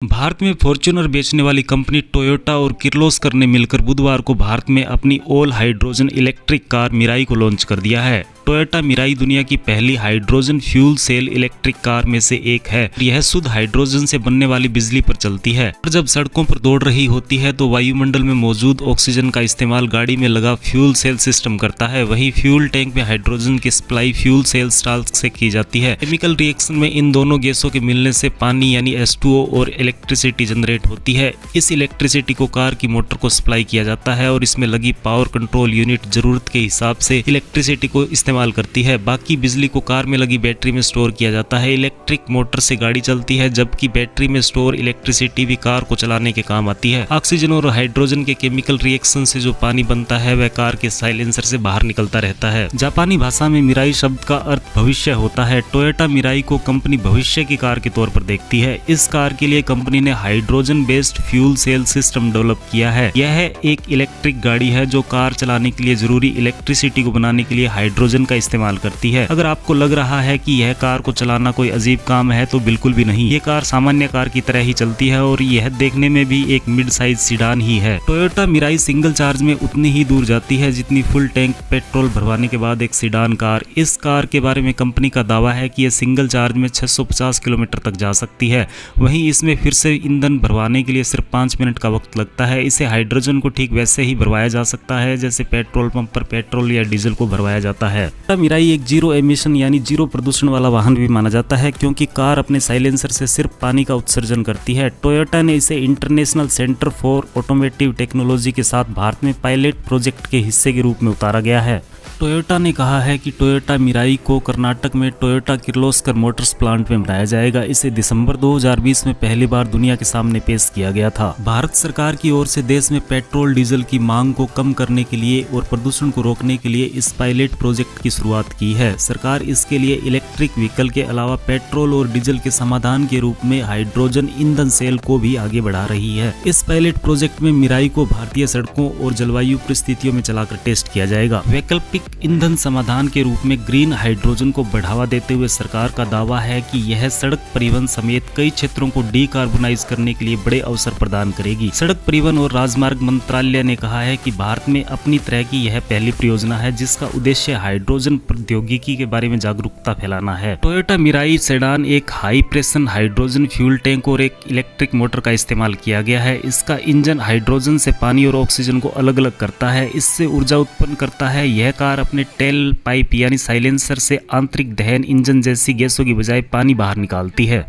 भारत में फॉर्च्यूनर बेचने वाली कंपनी टोयोटा और किर्लोस्कर ने मिलकर बुधवार को भारत में अपनी all hydrogen electric car Mirai को लॉन्च कर दिया है। टोयोटा मिराई दुनिया की पहली hydrogen fuel cell electric car में से एक है। यह शुद्ध हाइड्रोजन से बनने वाली बिजली पर चलती है और जब सड़कों पर दौड़ रही होती है तो वायुमंडल में मौजूद ऑक्सीजन का इस्तेमाल गाड़ी में लगा फ्यूल सेल सिस्टम करता है। वहीं फ्यूल टैंक में हाइड्रोजन की सप्लाई फ्यूल सेल स्टाल से की जाती है। केमिकल रिएक्शन में इन दोनों गैसों के मिलने से पानी यानी H2O और इलेक्ट्रिसिटी जनरेट होती है। इस इलेक्ट्रिसिटी को कार की मोटर को सप्लाई किया जाता है और इसमें लगी पावर कंट्रोल यूनिट जरूरत के हिसाब से इलेक्ट्रिसिटी को इस्तेमाल करती है। बाकी बिजली को कार में लगी बैटरी में स्टोर किया जाता है। इलेक्ट्रिक मोटर से गाड़ी चलती है जबकि बैटरी में स्टोर इलेक्ट्रिसिटी भी कार को चलाने के काम आती है। ऑक्सीजन और हाइड्रोजन के केमिकल रिएक्शन से जो पानी बनता है वह कार के साइलेंसर से बाहर निकलता रहता है। जापानी भाषा में मिराई शब्द का अर्थ भविष्य होता है। टोयोटा मिराई को कंपनी भविष्य की कार के तौर पर देखती है। इस कार के लिए कंपनी ने hydrogen based fuel cell system develop किया है। यह एक इलेक्ट्रिक गाड़ी है जो कार चलाने के लिए जरूरी इलेक्ट्रिसिटी को बनाने के लिए हाइड्रोजन का इस्तेमाल करती है। अगर आपको लग रहा है कि यह कार को चलाना कोई अजीब काम है तो बिल्कुल भी नहीं। ये कार सामान्य कार की तरह ही चलती है और यह देखने में भी एक मिड साइज सीडान ही है। टोयोटा मिराई सिंगल चार्ज में उतनी ही दूर जाती है जितनी फुल टैंक पेट्रोल भरवाने के बाद एक सीडान कार। इस कार के बारे में कंपनी का दावा है कि यह सिंगल चार्ज में 650 किलोमीटर तक जा सकती है। वहीं इसमें फिर से ईंधन भरवाने के लिए सिर्फ 5 मिनट का वक्त लगता है। इसे हाइड्रोजन को ठीक वैसे ही भरवाया जा सकता है जैसे पेट्रोल पंप पर पेट्रोल या डीजल को भरवाया जाता है। मिराई एक जीरो एमिशन यानी जीरो प्रदूषण वाला वाहन भी माना जाता है क्योंकि कार अपने साइलेंसर से सिर्फ पानी का उत्सर्जन करती है। टोयोटा ने इसे international centre for automotive technology के साथ भारत में पायलट प्रोजेक्ट के हिस्से के रूप में उतारा गया है। टोयोटा ने कहा है कि टोयोटा मिराई को कर्नाटक में टोयोटा किर्लोस्कर मोटर्स प्लांट में बनाया जाएगा। इसे दिसंबर 2020 में पहली बार दुनिया के सामने पेश किया गया था। भारत सरकार की ओर से देश में पेट्रोल डीजल की मांग को कम करने के लिए और प्रदूषण को रोकने के लिए इस पायलट प्रोजेक्ट की शुरुआत की है। सरकार इसके लिए इलेक्ट्रिक व्हीकल के अलावा पेट्रोल और डीजल के समाधान के रूप में हाइड्रोजन ईंधन सेल को भी आगे बढ़ा रही है। इस पायलट प्रोजेक्ट में मिराई को भारतीय सड़कों और जलवायु परिस्थितियों में चलाकर टेस्ट किया जाएगा। वैकल्पिक ईंधन समाधान के रूप में ग्रीन हाइड्रोजन को बढ़ावा देते हुए सरकार का दावा है कि यह सड़क परिवहन समेत कई क्षेत्रों को डीकार्बोनाइज करने के लिए बड़े अवसर प्रदान करेगी। सड़क परिवहन और राजमार्ग मंत्रालय ने कहा है कि भारत में अपनी तरह की यह पहली परियोजना है जिसका उद्देश्य हाइड्रोजन प्रौद्योगिकी के बारे में जागरूकता फैलाना है। टोयोटा मिराई सेडान एक high pressure hydrogen fuel tank और एक इलेक्ट्रिक मोटर का इस्तेमाल किया गया है। इसका इंजन हाइड्रोजन से पानी और ऑक्सीजन को अलग अलग करता है, इससे ऊर्जा उत्पन्न करता है। यह कार अपने टेल पाइप यानी साइलेंसर से आंतरिक दहन इंजन जैसी गैसों की बजाय पानी बाहर निकालती है।